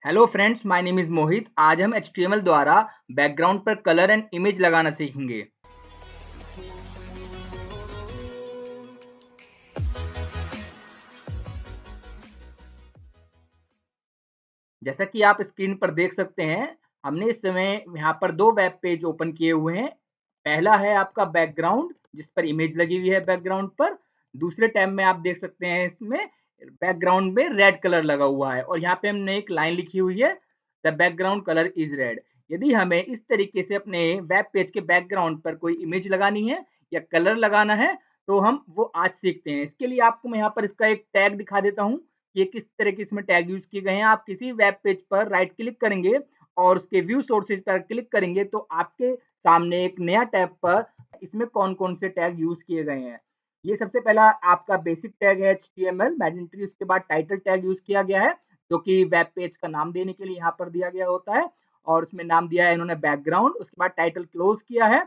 Hello friends, my name is Mohit. आज हम HTML द्वारा बैकग्राउंड पर कलर एंड इमेज लगाना सीखेंगे। जैसा कि आप स्क्रीन पर देख सकते हैं, हमने इस समय यहाँ पर दो वेब पेज ओपन किए हुए हैं। पहला है आपका बैकग्राउंड, जिस पर इमेज लगी हुई है बैकग्राउंड पर। दूसरे टैब में आप देख सकते हैं इसमें बैकग्राउंड में रेड कलर लगा हुआ है और यहाँ पे हमने एक लाइन लिखी हुई है, the background colour is red. यदि हमें इस तरीके से अपने वेब पेज के बैकग्राउंड पर कोई इमेज लगानी है या कलर लगाना है, तो हम वो आज सीखते हैं। इसके लिए आपको मैं यहाँ पर इसका एक टैग दिखा देता हूँ, ये किस तरह के इसमें टैग यूज किए गए हैं। आप किसी वेब पेज पर राइट क्लिक करेंगे और उसके व्यू सोर्सेज पर क्लिक करेंगे तो आपके सामने एक नया टैब पर इसमें कौन कौन से टैग यूज किए गए हैं। ये सबसे पहला आपका बेसिक टैग है HTML मैंडेटरी। उसके बाद टाइटल टैग यूज किया गया है, जो कि वेब पेज का नाम देने के लिए यहाँ पर दिया गया होता है, और उसमें नाम दिया है इन्होंने बैकग्राउंड। उसके बाद टाइटल क्लोज किया है।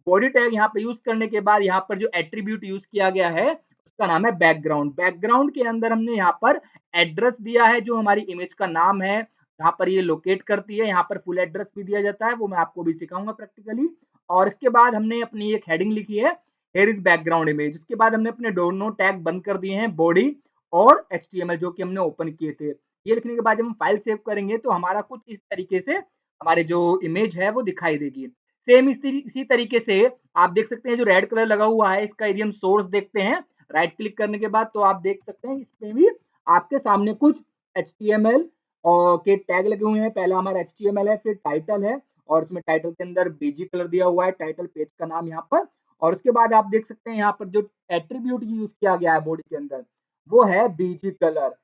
बॉडी टैग यहाँ पे यूज करने के बाद यहाँ पर जो एट्रीब्यूट यूज किया गया है उसका नाम है बैकग्राउंड। बैकग्राउंड के अंदर हमने यहाँ पर एड्रेस दिया है, जो हमारी इमेज का नाम है, यहाँ पर ये लोकेट करती है। यहाँ पर फुल एड्रेस भी दिया जाता है, वो मैं आपको भी सिखाऊंगा प्रैक्टिकली। और इसके बाद हमने अपनी एक हेडिंग लिखी है, हेयर इज बैकग्राउंड इमेज। उसके बाद हमने अपने दोनों टैग बंद कर दिए हैं, बॉडी और HTML, जो कि हमने ओपन किए थे। ये लिखने के बाद जब हम फाइल सेव करेंगे तो हमारा कुछ इस तरीके से हमारे जो इमेज है वो दिखाई देगी। सेम इसी तरीके से आप देख सकते हैं जो रेड कलर लगा हुआ है, इसका यदि हम सोर्स देखते हैं राइट क्लिक करने के बाद, तो आप देख सकते हैं इसमें भी आपके सामने कुछ HTML और के टैग लगे हुए हैं। पहला हमारा HTML है, फिर टाइटल है, और इसमें टाइटल के अंदर BG कलर दिया हुआ है, टाइटल पेज का नाम यहाँ पर। और उसके बाद आप देख सकते हैं यहाँ पर जो एट्रीब्यूट यूज किया गया है बॉडी के अंदर, वो है BG कलर,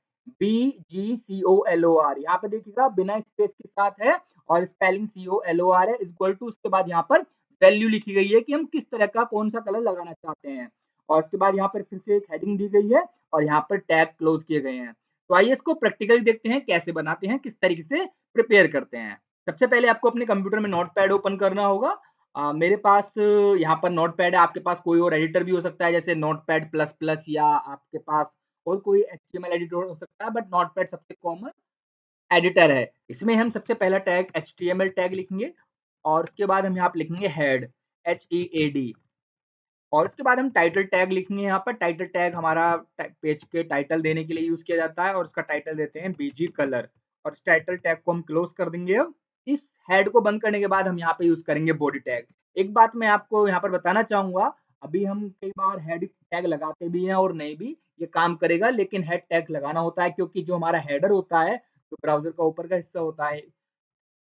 BGCOLOR। यहाँ पे देखिएगा बिना स्पेस के साथ है और स्पेलिंग COLOR है, इक्वल टू। उसके बाद यहाँ पर वैल्यू लिखी गई है कि हम किस तरह का कौन सा कलर लगाना चाहते हैं। और उसके बाद यहाँ पर फिर से एक हेडिंग दी गई है और यहाँ पर टैग क्लोज किए गए हैं। तो आइए इसको प्रैक्टिकली देखते हैं कैसे बनाते हैं, किस तरीके से प्रिपेयर करते हैं। सबसे पहले आपको अपने कंप्यूटर में नोटपैड ओपन करना होगा। मेरे पास यहाँ पर नोटपैड है, आपके पास कोई और एडिटर भी हो सकता है, जैसे नोटपैड प्लस प्लस, या आपके पास और कोई HTML एडिटर हो सकता है, बट नोटपैड सबसे कॉमन एडिटर है। इसमें हम सबसे पहला टैग HTML टैग लिखेंगे और उसके बाद हम यहाँ पे लिखेंगे हेड, HEAD। और उसके बाद हम टाइटल टैग लिखेंगे। यहाँ पर टाइटल टैग हमारा पेज के टाइटल देने के लिए यूज किया जाता है और उसका टाइटल देते हैं BG कलर, और इस टाइटल टैग को हम क्लोज कर देंगे। अब इस हेड को बंद करने के बाद हम यहाँ पे यूज करेंगे बॉडी टैग। एक बात मैं आपको यहाँ पर बताना चाहूंगा, अभी हम कई बार हेड टैग लगाते भी हैं और नहीं भी, ये काम करेगा, लेकिन हेड टैग लगाना होता है क्योंकि जो हमारा हेडर होता है, जो ब्राउजर का ऊपर का हिस्सा होता है,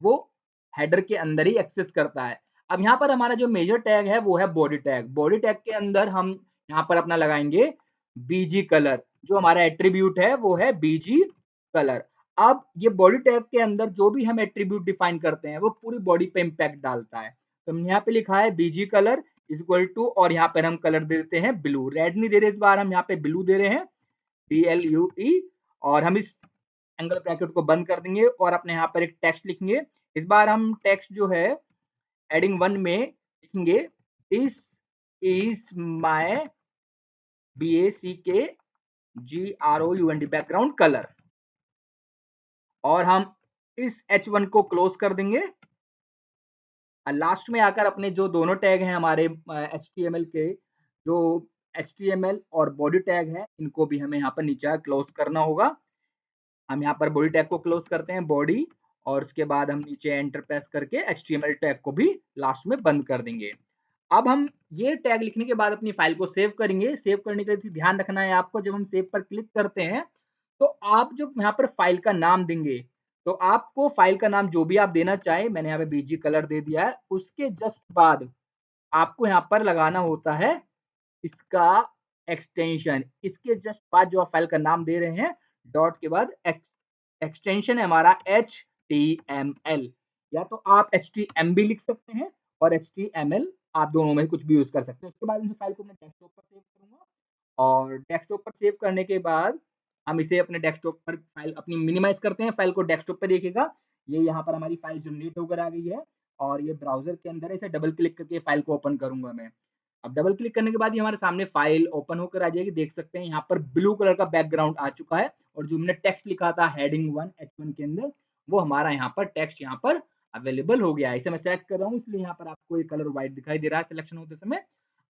वो हेडर के अंदर ही एक्सेस करता है। अब यहाँ पर हमारा जो मेजर टैग है वो है बॉडी टैग। बॉडी टैग के अंदर हम यहाँ पर अपना लगाएंगे BG कलर, जो हमारा एट्रीब्यूट है वो है BG कलर। अब ये बॉडी टैग के अंदर जो भी हम एट्रीब्यूट डिफाइन करते हैं वो पूरी बॉडी पे इम्पैक्ट डालता है। तो हम यहाँ पे लिखा है BG colour is equal to, और यहाँ पर हम कलर दे देते हैं ब्लू। रेड नहीं दे रहे इस बार, हम यहाँ पे ब्लू दे रहे हैं, BLUE। और हम इस एंगल ब्रैकेट को बंद कर देंगे और अपने यहाँ पर एक टेक्स्ट लिखेंगे। इस बार हम टेक्स्ट जो है हेडिंग 1 में लिखेंगे, this is my BACKGROUND background colour. और हम इस H1 को क्लोज कर देंगे। लास्ट में आकर अपने जो दोनों टैग हैं हमारे HTML के, जो HTML और बॉडी टैग है, इनको भी हमें यहाँ पर नीचे क्लोज करना होगा। हम यहाँ पर बॉडी टैग को क्लोज करते हैं, बॉडी, और उसके बाद हम नीचे एंटर प्रेस करके HTML टैग को भी लास्ट में बंद कर देंगे। अब हम ये टैग लिखने के बाद अपनी फाइल को सेव करेंगे। सेव करने के लिए ध्यान रखना है आपको, जब हम सेव पर क्लिक करते हैं तो आप जब यहाँ पर फाइल का नाम देंगे, तो आपको फाइल का नाम जो भी आप देना चाहें, मैंने यहाँ पे BG कलर दे दिया है, उसके जस्ट बाद आपको यहाँ पर लगाना होता है इसका एक्सटेंशन। इसके जस्ट बाद जो आप फाइल का नाम दे रहे हैं, डॉट के बाद एक्सटेंशन है हमारा HTML, या तो आप HTMB लिख सकते हैं और HTML, आप दोनों में कुछ भी यूज कर सकते हैं। उसके बाद इस फाइल को मैं डेस्कटॉप पर सेव करूंगा, और डेस्कटॉप पर सेव करने के बाद हम इसे अपने डेस्कटॉप पर फाइल अपनी मिनिमाइज करते हैं। फाइल को डेस्कटॉप पर देखिएगा, ये यहाँ पर हमारी फाइल जनरेट होकर आ गई है, और ये ब्राउजर के अंदर है। इसे डबल क्लिक करके फाइल को ओपन करूंगा मैं। अब डबल क्लिक करने के बाद ये हमारे सामने फाइल ओपन होकर आ जाएगी। देख सकते हैं यहाँ पर ब्लू कलर का बैकग्राउंड आ चुका है, और जो हमने टेक्स्ट लिखा था हेडिंग 1 H1 के अंदर, वो हमारा यहाँ पर टेक्स्ट यहाँ पर अवेलेबल हो गया है। इसे मैं सेलेक्ट कर रहा हूँ, इसलिए यहाँ पर आपको ये कलर व्हाइट दिखाई दे रहा है सिलेक्शन होते समय।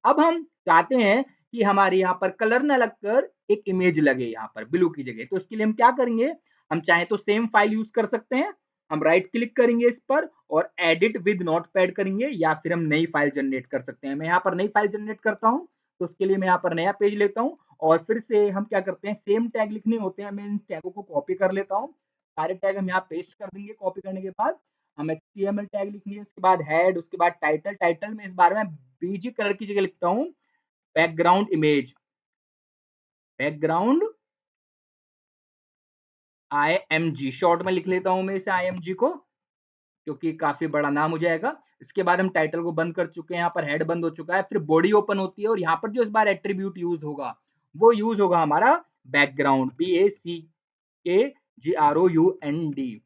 अब हम चाहते हैं कि हमारे यहाँ पर कलर ना लगकर एक इमेज लगे यहाँ पर ब्लू की जगह, तो इसके लिए हम क्या करेंगे, हम चाहे तो सेम फाइल यूज कर सकते हैं। हम राइट क्लिक करेंगे इस पर और एडिट विद नोटपैड करेंगे, या फिर हम नई फाइल जनरेट कर सकते हैं। मैं यहाँ पर नई फाइल जनरेट करता हूँ, तो उसके लिए मैं यहाँ पर नया पेज लेता हूँ और फिर से हम क्या करते हैं, सेम टैग लिखने होते हैं, मैं इन टैगों को कॉपी कर लेता हूँ। सारे टैग हम यहाँ पेस्ट कर देंगे। कॉपी करने के बाद हम एचटीएमएल टैग लिखेंगे, उसके बाद हेड, उसके बाद टाइटल। टाइटल में इस बार में बीजी कलर की जगह लिखता हूँ background image, background IMG short में लिख लेता हूं मैं इसे IMG को, क्योंकि काफी बड़ा नाम हो जाएगा। इसके बाद हम टाइटल को बंद कर चुके हैं, यहाँ पर हेड बंद हो चुका है, फिर बॉडी ओपन होती है और यहाँ पर जो इस बार एट्रीब्यूट यूज होगा वो यूज होगा हमारा बैकग्राउंड, BACKGROUND।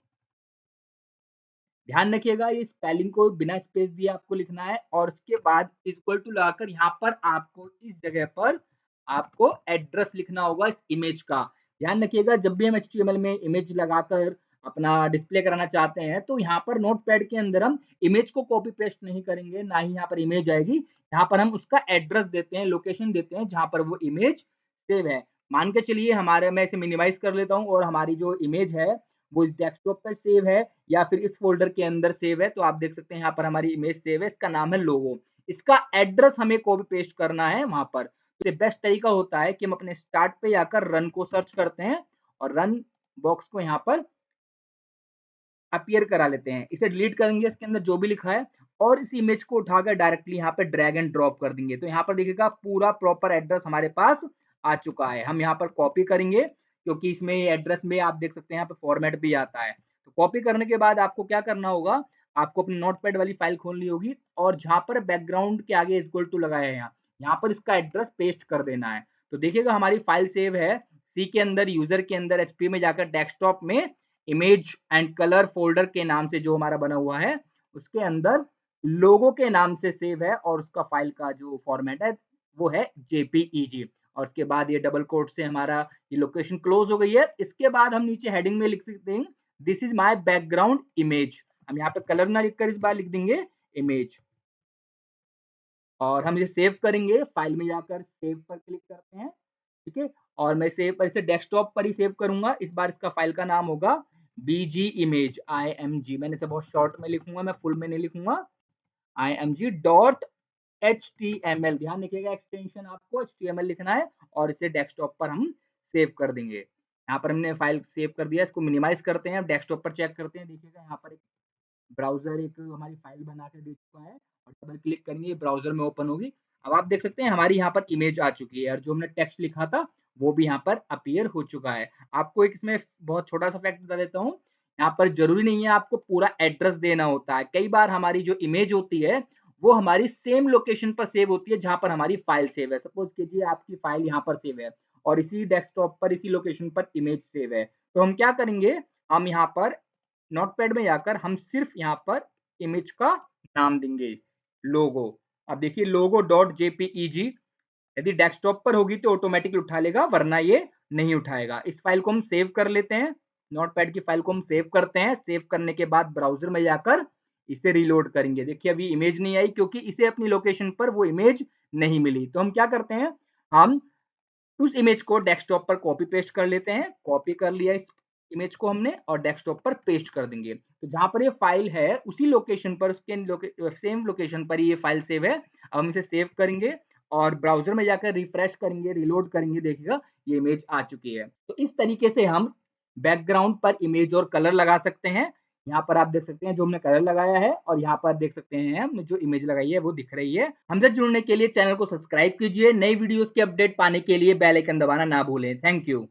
ध्यान रखिएगा ये स्पेलिंग को बिना स्पेस दिए आपको लिखना है, और उसके बाद इक्वल टू लगाकर यहाँ पर आपको इस जगह पर आपको एड्रेस लिखना होगा इस इमेज का। ध्यान रखिएगा जब भी हम HTML में इमेज लगाकर अपना डिस्प्ले कराना चाहते हैं, तो यहाँ पर नोटपैड के अंदर हम इमेज को कॉपी पेस्ट नहीं करेंगे, ना ही यहाँ पर इमेज आएगी। यहाँ पर हम उसका एड्रेस देते हैं, लोकेशन देते हैं जहाँ पर वो इमेज सेव है। मान के चलिए हमारे, मैं इसे मिनिमाइज कर लेता हूँ और हमारी जो इमेज है वो इस डेस्कटॉप पर सेव है या फिर इस फोल्डर के अंदर सेव है। तो आप देख सकते हैं यहाँ पर हमारी इमेज सेव है, इसका नाम है लोगो। इसका एड्रेस हमें कॉपी पेस्ट करना है वहां पर। तो बेस्ट तरीका होता है कि हम अपने स्टार्ट पे जाकर रन को सर्च करते हैं और रन बॉक्स को यहाँ पर अपीयर करा लेते हैं। इसे डिलीट करेंगे, इसके अंदर जो भी लिखा है, और इस इमेज को उठाकर डायरेक्टली यहाँ पे ड्रैग एंड ड्रॉप कर देंगे। तो यहाँ पर देखिएगा पूरा प्रॉपर एड्रेस हमारे पास आ चुका है। हम यहाँ पर कॉपी करेंगे, क्योंकि इसमें एड्रेस में आप देख सकते हैं यहाँ पे फॉर्मेट भी आता है। तो कॉपी करने के बाद आपको क्या करना होगा, आपको अपनी नोटपैड वाली फाइल खोलनी होगी और जहां पर बैकग्राउंड के आगे इक्वल टू लगाया है यहाँ पर इसका एड्रेस पेस्ट कर देना है। तो देखिएगा हमारी फाइल सेव है सी के अंदर, यूजर के अंदर, एचपी में जाकर डेस्कटॉप में इमेज एंड कलर फोल्डर के नाम से जो हमारा बना हुआ है उसके अंदर लोगो के नाम से सेव है, और उसका फाइल का जो फॉर्मेट है वो है JPEG। और उसके बाद ये डबल कोट से हमारा ये लोकेशन क्लोज हो गई है। इसके बाद हम नीचे हेडिंग में लिख सकते हैं this is my background image. हम यहाँ पे कलर ना लिखकर इस बार लिख देंगे इमेज, और हम इसे सेव करेंगे। फाइल में जाकर सेव पर क्लिक करते हैं, ठीक है। और मैं सेव पर इसे डेस्कटॉप पर ही सेव करूंगा। इस बार इसका फाइल का नाम होगा BG इमेज IMG। मैंने इसे बहुत शॉर्ट में लिखूंगा, मैं फुल में नहीं लिखूंगा। IMG.HTML, ध्यान रखिएगा एक्सटेंशन आपको HTML लिखना है, और इसे डेस्कटॉप पर हम सेव कर देंगे। यहाँ पर हमने फाइल सेव कर दिया, इसको मिनिमाइज करते हैं, डेस्कटॉप पर चेक करते हैं। देखिएगा यहाँ पर एक ब्राउजर एक हमारी फाइल बना के दे चुका है, और डबल क्लिक करेंगे ब्राउजर में ओपन होगी। अब आप देख सकते हैं हमारी यहाँ पर इमेज आ चुकी है, और जो हमने टेक्स्ट लिखा था वो भी यहाँ पर अपीयर हो चुका है। आपको एक इसमें बहुत छोटा सा फैक्ट बता देता हूँ, यहाँ पर जरूरी नहीं है आपको पूरा एड्रेस देना होता है। कई बार हमारी जो इमेज होती है वो हमारी सेम लोकेशन पर सेव होती है जहां पर हमारी फाइल सेव है। सपोज कीजिए आपकी फाइल यहाँ पर सेव है और इसी डेस्कटॉप पर इसी लोकेशन पर इमेज सेव है, तो हम क्या करेंगे, हम यहाँ पर नोटपैड में जाकर हम सिर्फ यहाँ पर इमेज का नाम देंगे लोगो। अब देखिए लोगो डॉट JPEG, यदि डेस्कटॉप पर होगी तो ऑटोमेटिकली उठा लेगा, वरना ये नहीं उठाएगा। इस फाइल को हम सेव कर लेते हैं, नोटपैड की फाइल को हम सेव करते हैं। सेव करने के बाद ब्राउजर में जाकर इसे रीलोड करेंगे। देखिए अभी इमेज नहीं आई, क्योंकि इसे अपनी लोकेशन पर वो इमेज नहीं मिली। तो हम क्या करते हैं, हम उस इमेज को डेस्कटॉप पर कॉपी पेस्ट कर लेते हैं। कॉपी कर लिया इस इमेज को हमने, और डेस्कटॉप पर पेस्ट कर देंगे। तो जहां पर ये फाइल है उसी लोकेशन पर, उसके सेम लोकेशन पर ये फाइल सेव है। अब हम इसे सेव करेंगे और ब्राउजर में जाकर रिफ्रेश करेंगे, रीलोड करेंगे, देखिएगा ये इमेज आ चुकी है। तो इस तरीके से हम बैकग्राउंड पर इमेज और कलर लगा सकते हैं। यहाँ पर आप देख सकते हैं जो हमने कलर लगाया है, और यहाँ पर देख सकते हैं हमने जो इमेज लगाई है वो दिख रही है। हमसे जुड़ने के लिए चैनल को सब्सक्राइब कीजिए। नई वीडियोस के अपडेट पाने के लिए बेल आइकन दबाना ना भूलें। Thank you.